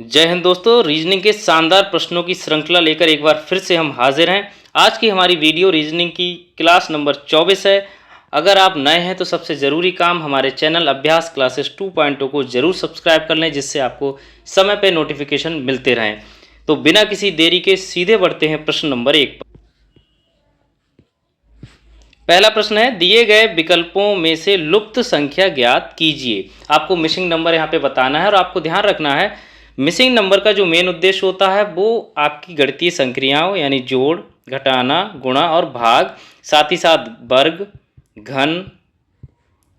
जय हिंद दोस्तों, रीजनिंग के शानदार प्रश्नों की श्रृंखला लेकर एक बार फिर से हम हाजिर हैं। आज की हमारी वीडियो रीजनिंग की क्लास नंबर 24 है। अगर आप नए हैं तो सबसे ज़रूरी काम हमारे चैनल अभ्यास क्लासेस 2.0 को ज़रूर सब्सक्राइब कर लें, जिससे आपको समय पर नोटिफिकेशन मिलते रहें। तो बिना किसी देरी के सीधे बढ़ते हैं प्रश्न नंबर 1 पर। पहला प्रश्न है, दिए गए विकल्पों में से लुप्त संख्या ज्ञात कीजिए। आपको मिसिंग नंबर यहाँ पे बताना है और आपको ध्यान रखना है मिसिंग नंबर का जो मेन उद्देश्य होता है वो आपकी गणितीय संक्रियाओं यानी जोड़, घटाना, गुणा और भाग, साथ ही साथ वर्ग, घन,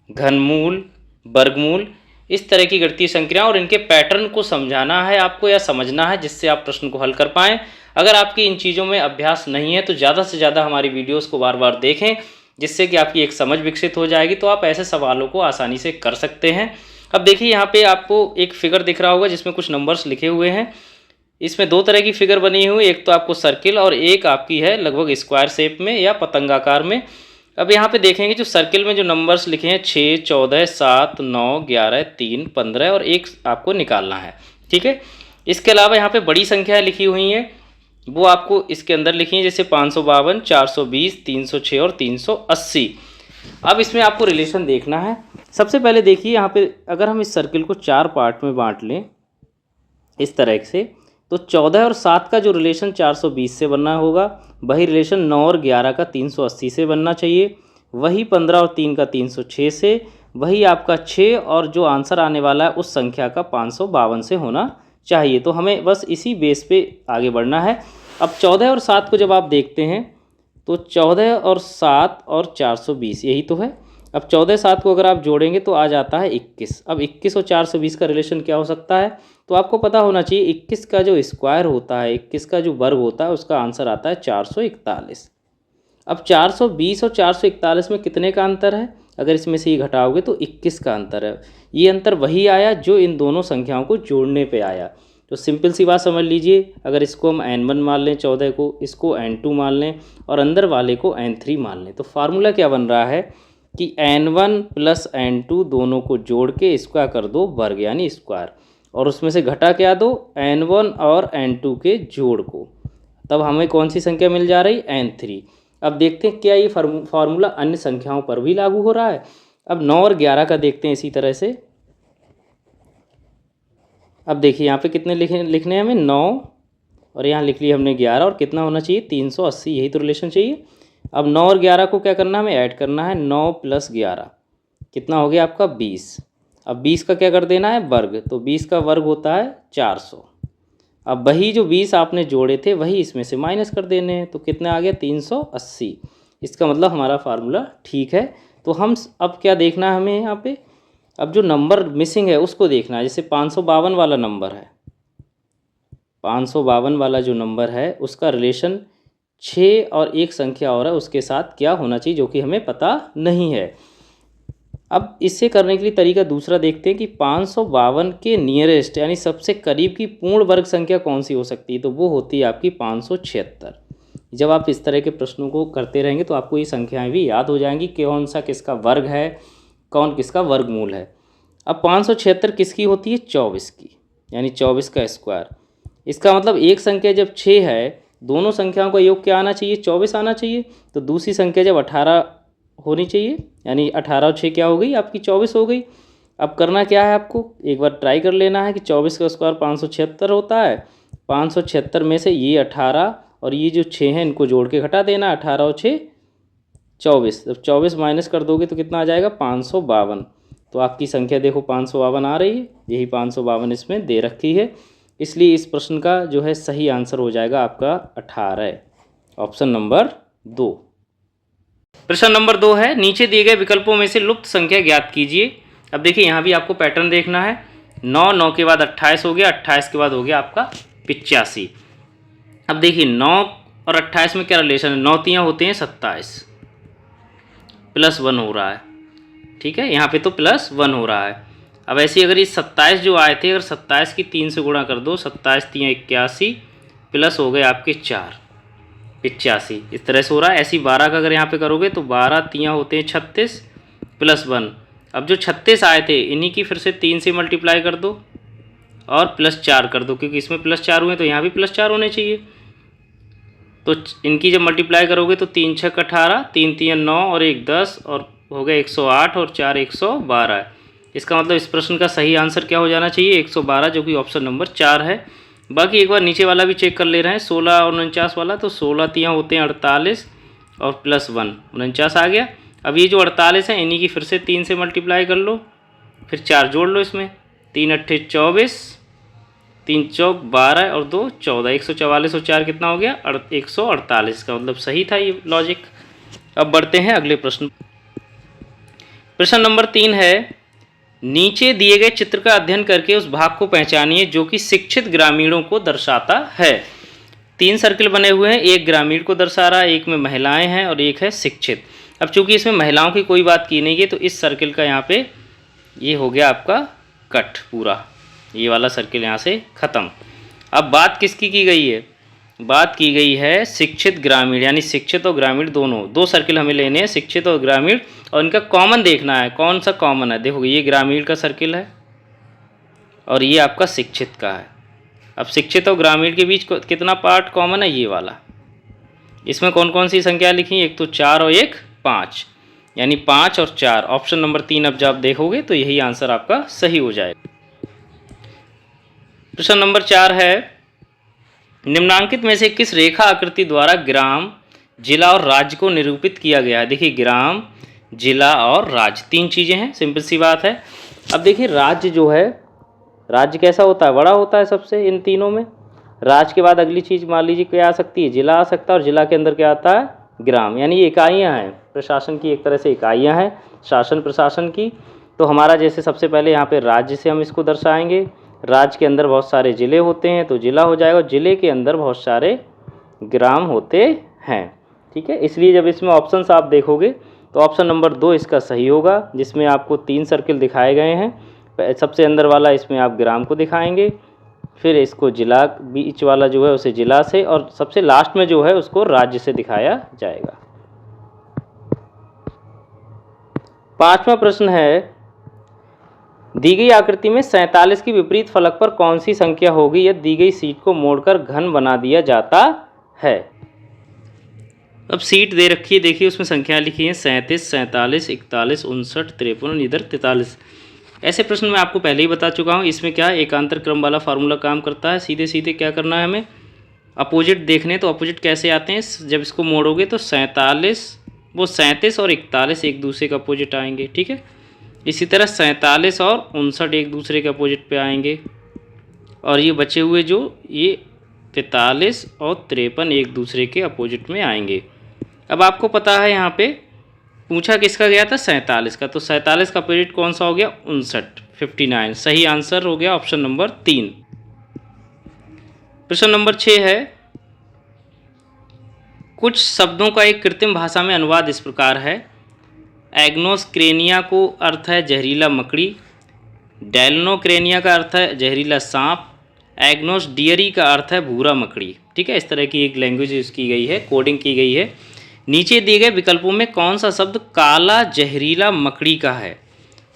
घनमूल, वर्गमूल, इस तरह की गणितीय संक्रियाओं और इनके पैटर्न को समझाना है आपको या समझना है, जिससे आप प्रश्न को हल कर पाएँ। अगर आपकी इन चीज़ों में अभ्यास नहीं है तो ज़्यादा से ज़्यादा हमारी वीडियोस को बार बार देखें, जिससे कि आपकी एक समझ विकसित हो जाएगी, तो आप ऐसे सवालों को आसानी से कर सकते हैं। अब देखिए यहाँ पे आपको एक फिगर दिख रहा होगा जिसमें कुछ नंबर्स लिखे हुए हैं। इसमें दो तरह की फिगर बनी हुई, एक तो आपको सर्किल और एक आपकी है लगभग स्क्वायर शेप में या पतंगाकार में। अब यहाँ पे देखेंगे जो सर्किल में जो नंबर्स लिखे हैं 6, 14, 7, 9, 11, 3, 15 और 1 आपको निकालना है। ठीक है, इसके अलावा यहाँ पे बड़ी संख्याएं लिखी हुई हैं, वो आपको इसके अंदर लिखी हैं, जैसे 552, 420, 306 और 380। अब इसमें आपको रिलेशन देखना है। सबसे पहले देखिए यहाँ पे अगर हम इस सर्किल को 4 पार्ट में बांट लें इस तरह से, तो 14 और 7 का जो रिलेशन 420 से बनना होगा, वही रिलेशन 9 और 11 का 380 से बनना चाहिए, वही 15 और 3 का 306 से, वही आपका 6 और जो आंसर आने वाला है उस संख्या का 552 से होना चाहिए। तो हमें बस इसी बेस पे आगे बढ़ना है। अब 14 और 7 को जब आप देखते हैं तो 14 और 7 और 420 यही तो है। अब 14 7 को अगर आप जोड़ेंगे तो आ जाता है 21। अब 21 और 420 का रिलेशन क्या हो सकता है, तो आपको पता होना चाहिए 21 का जो स्क्वायर होता है, 21 का जो वर्ग होता है, उसका आंसर आता है 441। अब 420 और 441 में कितने का अंतर है, अगर इसमें से ये घटाओगे तो 21 का अंतर है। ये अंतर वही आया जो इन दोनों संख्याओं को जोड़ने पे आया। तो सिंपल सी बात समझ लीजिए, अगर इसको हम n1 मान लें 14 को, इसको n2 मान लें और अंदर वाले को n3 मान लें, तो फार्मूला क्या बन रहा है कि n1 प्लस n2 दोनों को जोड़ के इसका कर दो वर्ग यानी स्क्वायर, और उसमें से घटा क्या दो n1 और n2 के जोड़ को, तब हमें कौन सी संख्या मिल जा रही n3। अब देखते हैं क्या ये फार्मूला अन्य संख्याओं पर भी लागू हो रहा है। अब 9 और 11 का देखते हैं इसी तरह से। अब देखिए यहाँ पे कितने लिखने हैं हमें 9 और यहाँ लिख लिया हमने 11, और कितना होना चाहिए 380, यही तो रिलेशन चाहिए। अब 9 और 11 को क्या करना है, हमें ऐड करना है। 9 प्लस 11 कितना हो गया आपका 20। अब 20 का क्या कर देना है वर्ग, तो 20 का वर्ग होता है 400। अब वही जो 20 आपने जोड़े थे वही इसमें से माइनस कर देने हैं, तो कितना आ गया 380। इसका मतलब हमारा फार्मूला ठीक है। तो हम अब क्या देखना है हमें यहाँ पे, अब जो नंबर मिसिंग है उसको देखना है। जैसे 552 वाला नंबर है, 552 वाला जो नंबर है उसका रिलेशन 6 और एक संख्या और है उसके साथ क्या होना चाहिए, जो कि हमें पता नहीं है। अब इससे करने के लिए तरीका दूसरा देखते हैं कि 552 के नियरेस्ट यानी सबसे करीब की पूर्ण वर्ग संख्या कौन सी हो सकती है, तो वो होती है आपकी 576। जब आप इस तरह के प्रश्नों को करते रहेंगे तो आपको ये संख्याएं भी याद हो जाएंगी, कौन सा किसका वर्ग है, कौन किसका वर्गमूल है। अब 576 किसकी होती है, 24 की, यानी 24 का स्क्वायर। इसका मतलब एक संख्या जब 6 है, दोनों संख्याओं का योग क्या आना चाहिए, 24 आना चाहिए। तो दूसरी संख्या जब 18 होनी चाहिए, यानी 18 और 6 क्या हो गई आपकी 24 हो गई। अब करना क्या है, आपको एक बार ट्राई कर लेना है कि 24 का स्क्वायर 576 होता है। 576 में से ये 18 और ये जो 6 हैं इनको जोड़ के घटा देना, 18 और 6 24। जब 24 माइनस कर दोगे तो कितना आ जाएगा 552। तो आपकी संख्या देखो 552 आ रही है, यही 552 इसमें दे रखी है। इसलिए इस प्रश्न का जो है सही आंसर हो जाएगा आपका 18, ऑप्शन नंबर 2। प्रश्न नंबर 2 है, नीचे दिए गए विकल्पों में से लुप्त संख्या ज्ञात कीजिए। अब देखिए यहाँ भी आपको पैटर्न देखना है। 9 9 के बाद 28 हो गया, 28 के बाद हो गया आपका 85। अब देखिए 9 और 28 में क्या रिलेशन है, 9 तियाँ होते हैं 27, +1 हो रहा है। ठीक है, यहाँ पे तो +1 हो रहा है। अब ऐसे अगर ये 27 जो आए थे, अगर 27 की 3 से गुणा कर दो, 27 तियाँ 81 प्लस हो गए आपके 4 85, इस तरह से हो रहा है। ऐसी 12 का अगर यहाँ पे करोगे तो 12 तियाँ होते हैं 36 +1। अब जो 36 आए थे इन्हीं की फिर से 3 से मल्टीप्लाई कर दो, और +4 कर दो, क्योंकि इसमें +4 हुए तो यहाँ भी +4 होने चाहिए। तो इनकी जब मल्टीप्लाई करोगे तो 3 6 18, 3 3 9 और 1 10 और हो गया 108 और 4 112 है। इसका मतलब इस प्रश्न का सही आंसर क्या हो जाना चाहिए? 112, जो कि ऑप्शन नंबर 4 है। बाकी एक बार नीचे वाला भी चेक कर ले रहे हैं, 16 और 49 वाला। तो 16 तियाँ होते हैं 48 और +1 49 आ गया। अब ये जो 48 है इन्हीं की फिर से 3 से मल्टीप्लाई कर लो, फिर 4 जोड़ लो इसमें, 3 8 24, 3 चौक 12 और 2 14, 144 और 4 कितना हो गया? 148 का मतलब सही था ये लॉजिक। अब बढ़ते हैं अगले प्रश्न। प्रश्न नंबर 3 है, नीचे दिए गए चित्र का अध्ययन करके उस भाग को पहचानिए जो कि शिक्षित ग्रामीणों को दर्शाता है। 3 सर्किल बने हुए हैं, एक ग्रामीण को दर्शा रहा है, एक में महिलाएं हैं और एक है शिक्षित। अब चूंकि इसमें महिलाओं की कोई बात की नहीं है तो इस सर्किल का यहाँ पे ये हो गया आपका कट पूरा, ये वाला सर्किल यहाँ से ख़त्म। अब बात किसकी की गई है? बात की गई है शिक्षित ग्रामीण, यानी शिक्षित और ग्रामीण दोनों, 2 सर्किल हमें लेने हैं, शिक्षित और ग्रामीण, और इनका कॉमन देखना है। कौन सा कॉमन है? देखो ये ग्रामीण का सर्किल है और ये आपका शिक्षित का है। अब शिक्षित और ग्रामीण के बीच कितना पार्ट कॉमन है? ये वाला। इसमें कौन कौन सी संख्या लिखी? एक तो 4 और एक 5, यानी 5 और 4। ऑप्शन नंबर 3 अब जब देखोगे तो यही आंसर आपका सही हो जाएगा। प्रश्न नंबर 4 है, निम्नांकित में से किस रेखा आकृति द्वारा ग्राम, जिला और राज्य को निरूपित किया गया है? देखिए ग्राम, जिला और राज्य 3 चीज़ें हैं, सिंपल सी बात है। अब देखिए राज्य जो है, राज्य कैसा होता है? बड़ा होता है सबसे इन तीनों में। राज्य के बाद अगली चीज़ मान लीजिए क्या आ सकती है? जिला आ सकता है, और जिला के अंदर क्या आता है? ग्राम। यानी ये इकाइयाँ हैं, प्रशासन की एक तरह से इकाइयाँ हैं, शासन प्रशासन की। तो हमारा जैसे सबसे पहले यहाँ पे राज्य से हम इसको दर्शाएंगे, राज्य के अंदर बहुत सारे ज़िले होते हैं तो जिला हो जाएगा, ज़िले के अंदर बहुत सारे ग्राम होते हैं। ठीक है, इसलिए जब इसमें ऑप्शंस आप देखोगे तो ऑप्शन नंबर 2 इसका सही होगा, जिसमें आपको 3 सर्किल दिखाए गए हैं। सबसे अंदर वाला इसमें आप ग्राम को दिखाएंगे, फिर इसको जिला, बीच वाला जो है उसे जिला से, और सबसे लास्ट में जो है उसको राज्य से दिखाया जाएगा। 5वां प्रश्न है, दी गई आकृति में 47 की विपरीत फलक पर कौन सी संख्या होगी यदि दी गई सीट को मोड़कर घन बना दिया जाता है? अब सीट दे रखी है, देखिए उसमें संख्या लिखी है 37, 47, 41, 59, 53, इधर 43। ऐसे प्रश्न मैं आपको पहले ही बता चुका हूँ। इसमें क्या एकांतर क्रम वाला फार्मूला काम करता है। सीधे सीधे क्या करना है हमें? अपोजिट देखने। तो अपोजिट कैसे आते हैं? जब इसको मोड़ोगे तो 47, वो 37 और 41 एक दूसरे के अपोजिट आएंगे। ठीक है, इसी तरह 47 और 59 एक दूसरे के अपोजिट पे आएंगे, और ये बचे हुए जो ये 43 और 53 एक दूसरे के अपोजिट में आएंगे। अब आपको पता है यहाँ पे पूछा किसका गया था? 47 का। तो 47 का अपोजिट कौन सा हो गया? 59, 59। सही आंसर हो गया ऑप्शन नंबर 3। प्रश्न नंबर 6 है, कुछ शब्दों का एक कृत्रिम भाषा में अनुवाद इस प्रकार है। एग्नोस्क्रेनिया को अर्थ है जहरीला मकड़ी, डेल्नोक्रेनिया का अर्थ है जहरीला सांप, एग्नोसडियरी का अर्थ है भूरा मकड़ी। ठीक है, इस तरह की एक लैंग्वेज यूज़ की गई है, कोडिंग की गई है। नीचे दिए गए विकल्पों में कौन सा शब्द काला जहरीला मकड़ी का है?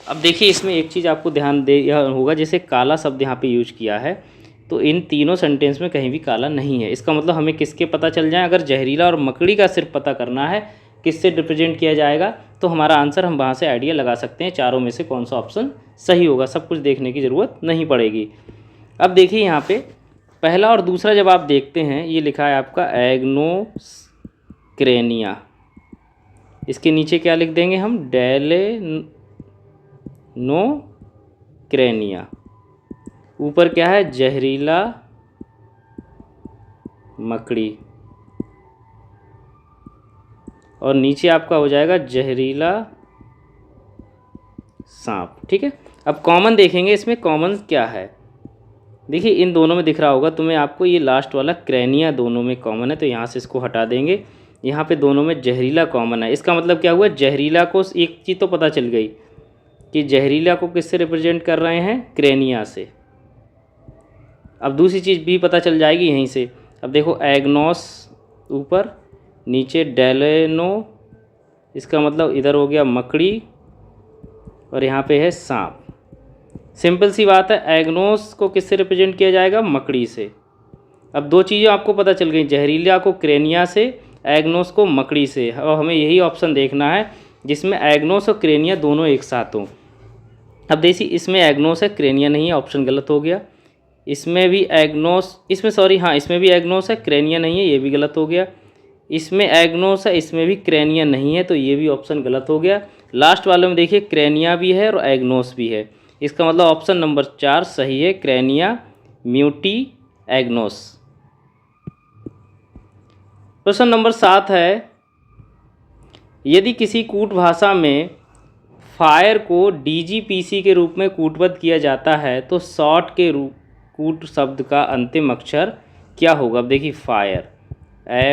अब देखिए इसमें एक चीज़ आपको ध्यान दे होगा, जैसे काला शब्द यहाँ पे यूज किया है तो इन तीनों सेंटेंस में कहीं भी काला नहीं है। इसका मतलब हमें किसके पता चल जाए? अगर जहरीला और मकड़ी का सिर्फ पता करना है किससे रिप्रेजेंट किया जाएगा तो हमारा आंसर हम वहाँ से आइडिया लगा सकते हैं चारों में से कौन सा ऑप्शन सही होगा। सब कुछ देखने की ज़रूरत नहीं पड़ेगी। अब देखिए यहाँ पे पहला और दूसरा जब आप देखते हैं, ये लिखा है आपका एग्नोस्क्रेनिया, इसके नीचे क्या लिख देंगे हम? डेलेनोक्रेनिया। ऊपर क्या है? जहरीला मकड़ी, और नीचे आपका हो जाएगा जहरीला सांप। ठीक है, अब कॉमन देखेंगे, इसमें कॉमन क्या है? देखिए इन दोनों में दिख रहा होगा तुम्हें, आपको ये लास्ट वाला क्रेनिया दोनों में कॉमन है, तो यहाँ से इसको हटा देंगे। यहाँ पे दोनों में जहरीला कॉमन है। इसका मतलब क्या हुआ? जहरीला को एक चीज़ तो पता चल गई कि जहरीला को किससे रिप्रेजेंट कर रहे हैं? क्रेनिया से। अब दूसरी चीज़ भी पता चल जाएगी यहीं से। अब देखो एग्नोस ऊपर, नीचे डेलेनो, इसका मतलब इधर हो गया मकड़ी और यहाँ पे है सांप। सिंपल सी बात है, एग्नोस को किससे रिप्रेजेंट किया जाएगा? मकड़ी से। अब दो चीज़ें आपको पता चल गई, जहरीला को क्रेनिया से, एग्नोस को मकड़ी से। और हमें यही ऑप्शन देखना है जिसमें एग्नोस और क्रेनिया दोनों एक साथ हों। अब देखिए इसमें एग्नोस है, क्रेनिया नहीं है, ऑप्शन गलत हो गया। इसमें भी एग्नोस, इसमें सॉरी हाँ इसमें भी एग्नोस है, क्रेनिया नहीं है, ये भी गलत हो गया। इसमें एग्नोस है, इसमें भी क्रेनिया नहीं है, तो ये भी ऑप्शन गलत हो गया। लास्ट वाले में देखिए क्रेनिया भी है और एग्नोस भी है, इसका मतलब ऑप्शन नंबर 4 सही है, क्रेनिया म्यूटी एग्नोस। प्रश्न नंबर 7 है, यदि किसी कूट भाषा में फायर को डीजीपीसी के रूप में कूटबद्ध किया जाता है तो शॉर्ट के रूप कूट शब्द का अंतिम अक्षर क्या होगा? अब देखिए फायर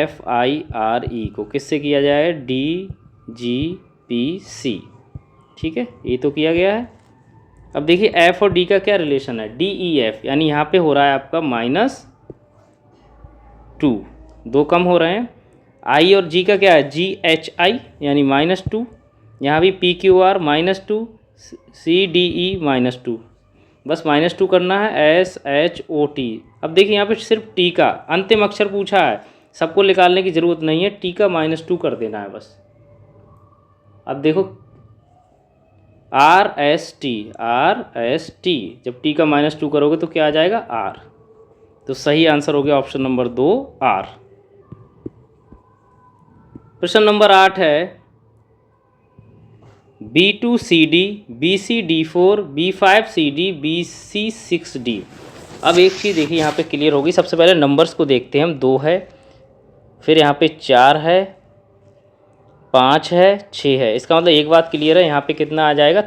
FIRE को किससे किया जाए? DGPC, ठीक है, ये तो किया गया है। अब देखिए F और D का क्या रिलेशन है? DEF, यानी यहाँ पे हो रहा है आपका -2, दो कम हो रहे हैं। I और G का क्या है? GHI यानी -2, यहाँ भी PQR -2, CDE -2, बस -2 करना है, SHOT। अब देखिए यहाँ पे सिर्फ टी का अंतिम अक्षर पूछा है, सबको निकालने की ज़रूरत नहीं है, टी का -2 कर देना है बस। अब देखो RST, जब टी का -2 करोगे तो क्या आ जाएगा? R। तो सही आंसर हो गया ऑप्शन नंबर 2 R। प्रश्न नंबर 8 है, B2CD, BCD4, B5CD, BC6D। अब एक चीज़ देखिए यहाँ पे क्लियर होगी। सबसे पहले नंबर्स को देखते हैं हम, 2 है, फिर यहाँ पे 4 है, 5 है, 6 है। इसका मतलब एक बात क्लियर है, यहाँ पे कितना आ जाएगा?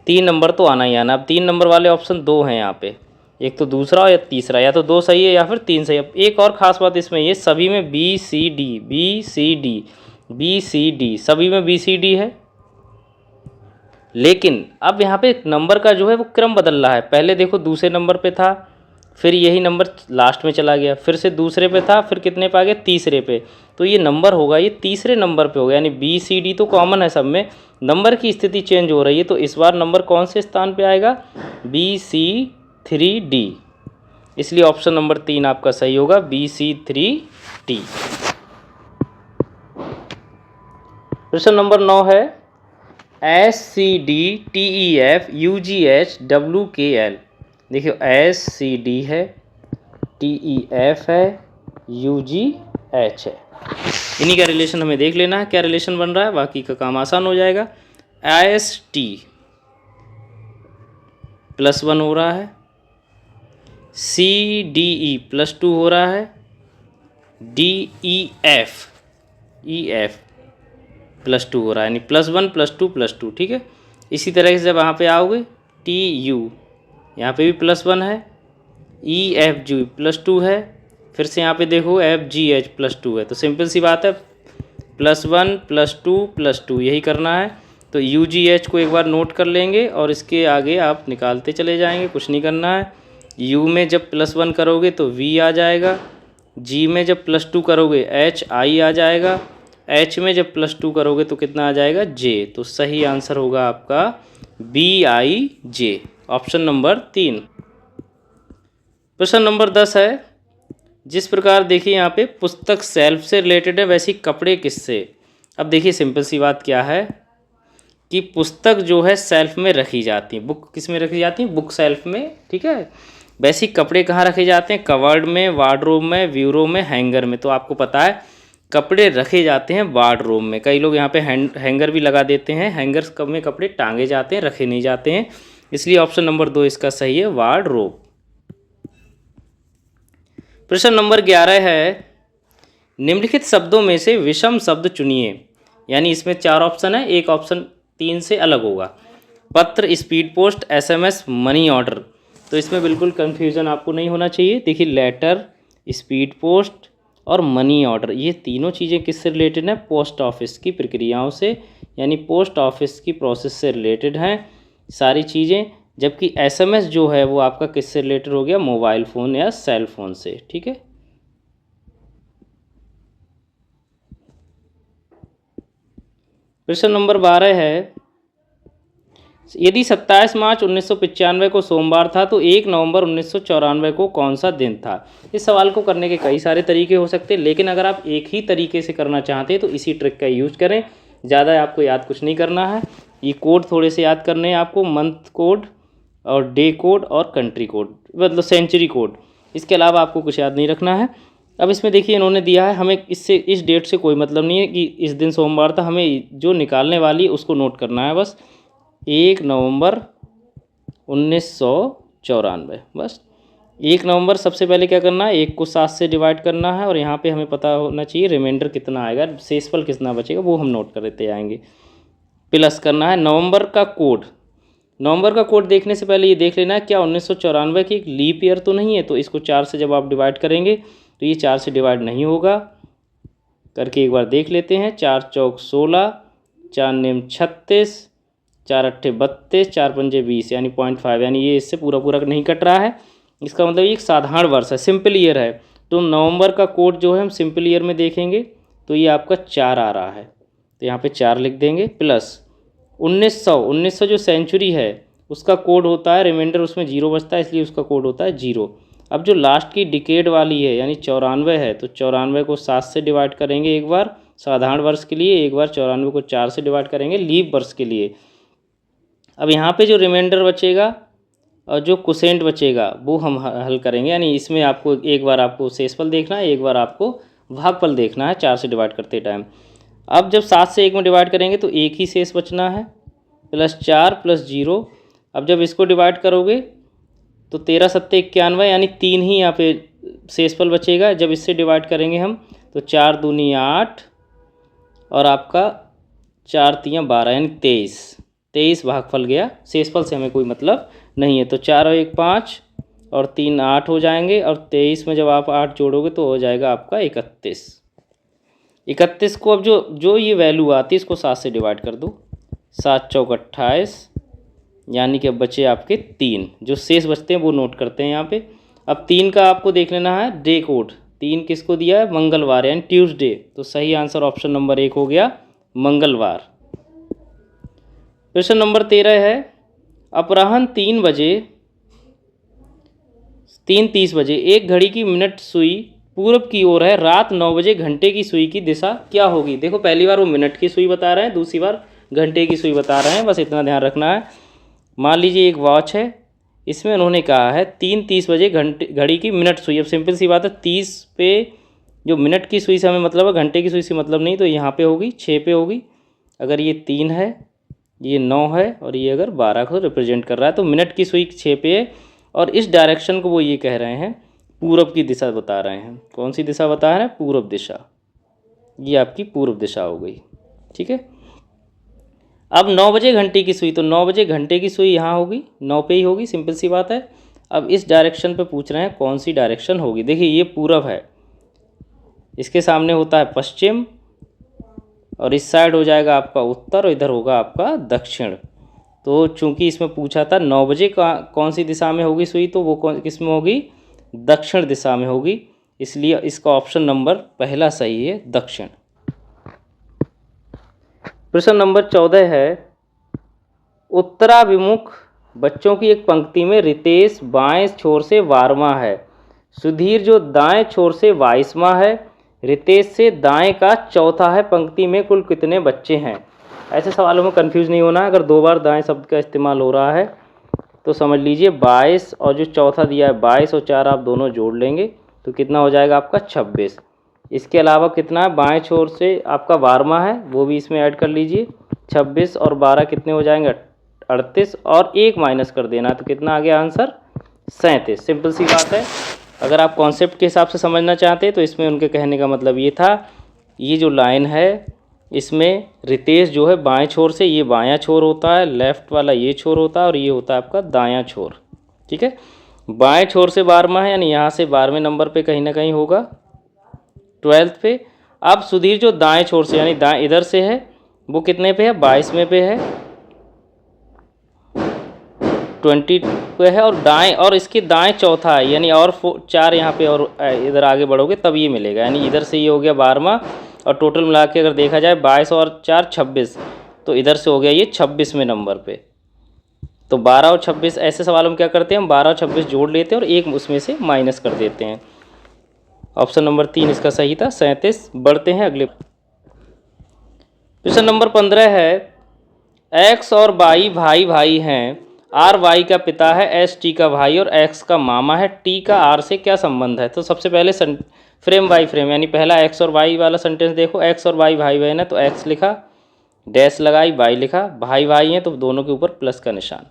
3 नंबर तो आना ही आना। अब 3 नंबर वाले ऑप्शन 2 हैं यहाँ पे, एक तो दूसरा या तीसरा, या तो 2 सही है या फिर 3 सही है। अब एक और ख़ास बात इसमें, ये सभी में BCD सभी में BCD है, लेकिन अब यहाँ पे नंबर का जो है वो क्रम बदल रहा है। पहले देखो दूसरे नंबर पे था, फिर यही नंबर लास्ट में चला गया, फिर से दूसरे पे था, फिर कितने पे आ गया? तीसरे पे। तो ये नंबर होगा, ये तीसरे नंबर पे होगा, यानी BCD तो कॉमन है सब में, नंबर की स्थिति चेंज हो रही है। तो इस बार नंबर कौन से स्थान पे आएगा? BC3D, इसलिए ऑप्शन नंबर 3 आपका सही होगा, BC3D। प्रश्न नंबर 9 है, SCDTEFUGHWKL। देखिए SCD है, TEF है, UGH है, इन्हीं का रिलेशन हमें देख लेना है, क्या रिलेशन बन रहा है, बाकी का काम आसान हो जाएगा। IST +1 हो रहा है, CDE +2 हो रहा है, DEF +2 हो रहा है, यानी +1 +2 +2, ठीक है। इसी तरह से जब यहाँ पे आओगे TU, यहाँ पे भी +1 है, EFG +2 है, फिर से यहाँ पे देखो FGH +2 है। तो सिंपल सी बात है, +1 +2 +2 यही करना है। तो UGH को एक बार नोट कर लेंगे और इसके आगे आप निकालते चले जाएंगे, कुछ नहीं करना है। U में जब +1 करोगे तो V आ जाएगा, G में जब +2 करोगे HI आ जाएगा, H में जब +2 करोगे तो कितना आ जाएगा? J। तो सही आंसर होगा आपका BIJ, ऑप्शन नंबर 3। प्रश्न नंबर 10 है, जिस प्रकार देखिए यहाँ पे पुस्तक सेल्फ से रिलेटेड है, वैसी कपड़े किससे? अब देखिए सिंपल सी बात क्या है कि पुस्तक जो है सेल्फ में रखी जाती है, बुक किस में रखी जाती है? बुक सेल्फ में, ठीक है। वैसे कपड़े कहाँ रखे जाते हैं? कवर्ड में, वार्डरोब में, ब्यूरो में, हैंगर में। तो आपको पता है कपड़े रखे जाते हैं वार्डरोब में। कई लोग यहाँ पे हैंगर भी लगा देते हैं, हैंगर्स में कपड़े टांगे जाते हैं, रखे नहीं जाते हैं, इसलिए ऑप्शन नंबर 2 इसका सही है, वार्डरोब। प्रश्न नंबर 11 है, निम्नलिखित शब्दों में से विषम शब्द चुनिए, यानी इसमें 4 ऑप्शन है, एक ऑप्शन 3 से अलग होगा। पत्र, speed post, SMS, money order. तो इसमें बिल्कुल कंफ्यूजन आपको नहीं होना चाहिए। देखिए लेटर, स्पीड पोस्ट और मनी ऑर्डर, ये तीनों चीज़ें किससे रिलेटेड हैं? पोस्ट ऑफिस की प्रक्रियाओं से, यानी पोस्ट ऑफिस की प्रोसेस से रिलेटेड हैं सारी चीज़ें। जबकि SMS जो है वो आपका किससे रिलेटेड हो गया? मोबाइल फ़ोन या सेल फोन से, ठीक है। प्रश्न नंबर 12 है, यदि 27 मार्च 1995 को सोमवार था तो 1 नवंबर 1994 को कौन सा दिन था। इस सवाल को करने के कई सारे तरीके हो सकते हैं, लेकिन अगर आप एक ही तरीके से करना चाहते हैं तो इसी ट्रिक का यूज करें। ज़्यादा आपको याद कुछ नहीं करना है। ये कोड थोड़े से याद करने हैं आपको, मंथ कोड और डे कोड और कंट्री कोड, मतलब सेंचुरी कोड। इसके अलावा आपको कुछ याद नहीं रखना है। अब इसमें देखिए इन्होंने दिया है, हमें इससे इस डेट से कोई मतलब नहीं है कि इस दिन सोमवार था, हमें जो निकालने वाली है उसको नोट करना है बस। 1 नवंबर 1994, बस 1 नवंबर। सबसे पहले क्या करना है, 1 को 7 से डिवाइड करना है और यहाँ पे हमें पता होना चाहिए रिमाइंडर कितना आएगा, शेषफल कितना बचेगा वो हम नोट करते आएंगे। प्लस करना है नवंबर का कोड। नवंबर का कोड देखने से पहले ये देख लेना है क्या 1994 की एक लीप ईयर तो नहीं है। तो इसको 4 से जब आप डिवाइड करेंगे तो ये 4 से डिवाइड नहीं होगा, करके एक बार देख लेते हैं। 4 चौक 16, 4 नेम 36, 4 अट्ठे 32, 4 पंजे 20, यानी 0.5, यानी ये इससे पूरा पूरा नहीं कट रहा है। इसका मतलब ये एक साधारण वर्ष है, सिंपल ईयर है। तो नवंबर का कोड जो है हम सिंपल ईयर में देखेंगे तो ये आपका 4 आ रहा है, तो यहाँ पे 4 लिख देंगे। प्लस 1900 जो सेंचुरी है उसका कोड होता है, रिमाइंडर उसमें 0 बचता है, इसलिए उसका कोड होता है 0। अब जो लास्ट की डिकेड वाली है यानी 94 है, तो 94 को 7 से डिवाइड करेंगे एक बार साधारण वर्ष के लिए, एक बार 94 को 4 से डिवाइड करेंगे लीप वर्ष के लिए। अब यहाँ पे जो रिमाइंडर बचेगा और जो क्वोशेंट बचेगा वो हम हल करेंगे, यानी इसमें आपको एक बार आपको शेषफल देखना है, एक बार आपको भागफल देखना है 4 से डिवाइड करते टाइम। अब जब 7 से 1 में डिवाइड करेंगे तो एक ही शेष बचना है, प्लस 4 प्लस 0। अब जब इसको डिवाइड करोगे तो 13 सत्ते 91, यानी 3 ही यहाँ पे शेषफल बचेगा। जब इससे डिवाइड करेंगे हम तो 4 दूनी 8 और आपका 4 तियाँ 12, यानी 23 भागफल गया। शेषफल से हमें कोई मतलब नहीं है। तो 4 और 1 5 और 3 8 हो जाएंगे, और 23 में जब आप 8 जोड़ोगे तो हो जाएगा आपका 31। 31 को अब जो ये वैल्यू आती है इसको 7 से डिवाइड कर दो, 7 चौक 28, यानी कि अब बचे आपके 3। जो शेष बचते हैं वो नोट करते हैं यहाँ पे। अब 3 का आपको देख लेना है डे कोड। 3 किसको दिया है, मंगलवार यानी ट्यूसडे। तो सही आंसर ऑप्शन नंबर 1 हो गया, मंगलवार। प्रश्न नंबर 13 है, अपराह्न 3:30 बजे एक घड़ी की मिनट सुई पूर्व की ओर है, रात 9 बजे घंटे की सुई की दिशा क्या होगी। देखो पहली बार वो मिनट की सुई बता रहे हैं, दूसरी बार घंटे की सुई बता रहे हैं, बस इतना ध्यान रखना है। मान लीजिए एक वॉच है, इसमें उन्होंने कहा है 3:30 बजे घड़ी की मिनट सुई। अब सिंपल सी बात है, 30 पे जो मिनट की सुई से हमें मतलब है, घंटे की सुई से मतलब नहीं, तो यहाँ पे होगी 6 पे होगी। अगर ये 3 है, ये 9 है और ये अगर 12 को रिप्रेजेंट कर रहा है, तो मिनट की सुई 6 पे है। और इस डायरेक्शन को वो ये कह रहे हैं पूरब की दिशा बता रहे हैं। कौन सी दिशा बता रहे हैं, पूरब दिशा। ये आपकी पूर्व दिशा हो गई, ठीक है। अब 9 बजे घंटे की सुई, तो 9 बजे घंटे की सुई यहाँ होगी, 9 पे ही होगी, सिंपल सी बात है। अब इस डायरेक्शन पे पूछ रहे हैं कौन सी डायरेक्शन होगी। देखिए ये पूरब है, इसके सामने होता है पश्चिम, और इस साइड हो जाएगा आपका उत्तर, और इधर होगा आपका दक्षिण। तो चूंकि इसमें पूछा था 9 बजे कौन सी दिशा में होगी सुई, तो वो किस में होगी, दक्षिण दिशा में होगी, इसलिए इसका ऑप्शन नंबर पहला सही है, दक्षिण। प्रश्न नंबर 14 है, उत्तराभिमुख बच्चों की एक पंक्ति में रितेश बाएं छोर से 12वां है, सुधीर जो दाएं छोर से 22वां है, रितेश से दाएं का चौथा है, पंक्ति में कुल कितने बच्चे हैं। ऐसे सवालों में कंफ्यूज नहीं होना है। अगर 2 बार दाएं शब्द का इस्तेमाल हो रहा है तो समझ लीजिए 22 और जो चौथा दिया है 22 और 4 आप दोनों जोड़ लेंगे तो कितना हो जाएगा आपका 26। इसके अलावा कितना है, बाएं छोर से आपका 12वां है, वो भी इसमें ऐड कर लीजिए। 26 और 12 कितने हो जाएंगे, 38, और 1 माइनस कर देना, तो कितना आ गया आंसर, 37। सिंपल सी बात है। अगर आप कॉन्सेप्ट के हिसाब से समझना चाहते हैं तो इसमें उनके कहने का मतलब ये था, ये जो लाइन है इसमें रितेश जो है बाएं छोर से, ये बायां छोर होता है, लेफ्ट वाला ये छोर होता है, और ये होता है आपका दायां छोर, ठीक है। बाएं छोर से 12वां है, यानी यहाँ से 12वें नंबर पे कहीं ना कहीं होगा, 12th पे। अब सुधीर जो दाएं छोर से यानी दाएं इधर से है, वो कितने पे है, 22वें पे है, 20 पे है, और दाएं और इसके दाएं चौथा है, यानी और 4 यहाँ पे और इधर आगे बढ़ोगे तब ये मिलेगा, यानी इधर से ये हो गया 12वां, और टोटल मिला के अगर देखा जाए 22 और 4 26, तो इधर से हो गया ये 26वें नंबर पे, तो 12 और 26 ऐसे सवालों में क्या करते हैं हम 12 और 26 जोड़ लेते हैं और एक उसमें से माइनस कर देते हैं। ऑप्शन नंबर 3 इसका सही था 37। बढ़ते हैं अगले क्वेश्चन नंबर 15 है एक्स और वाई भाई भाई हैं। आर वाई का पिता है, एस टी का भाई और एक्स का मामा है। टी का आर से क्या संबंध है? तो सबसे पहले फ्रेम बाई फ्रेम यानी पहला एक्स और वाई वाला सेंटेंस देखो। एक्स और वाई भाई बहन है तो एक्स लिखा, डैश लगाई, वाई लिखा। भाई भाई हैं तो दोनों के ऊपर प्लस का निशान।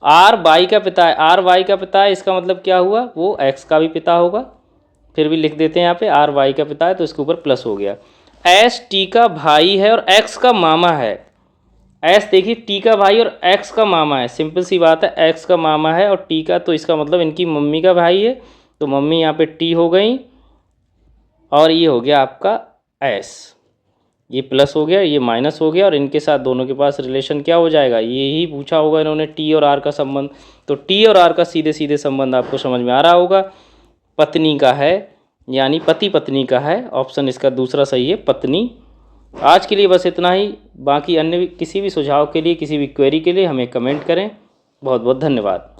आर वाई का पिता है, आर वाई का पिता है इसका मतलब क्या हुआ, वो एक्स का भी पिता होगा। फिर भी लिख देते हैं यहाँ पे आर वाई का पिता है तो इसके ऊपर प्लस हो गया। एस टी का भाई है और एक्स का मामा है। एस देखिए टी का भाई और एक्स का मामा है, सिंपल सी बात है, एक्स का मामा है और टी का, तो इसका मतलब इनकी मम्मी का भाई है, तो मम्मी यहाँ पे टी हो गई और ये हो गया आपका एस। ये प्लस हो गया, ये माइनस हो गया और इनके साथ दोनों के पास रिलेशन क्या हो जाएगा, ये ही पूछा होगा इन्होंने टी और आर का संबंध। तो टी और आर का सीधे सीधे संबंध आपको समझ में आ रहा होगा, पत्नी का है यानी पति पत्नी का है। ऑप्शन इसका दूसरा सही है, पत्नी। आज के लिए बस इतना ही। बाकी अन्य किसी भी सुझाव के लिए, किसी भी क्वेरी के लिए हमें कमेंट करें। बहुत बहुत धन्यवाद।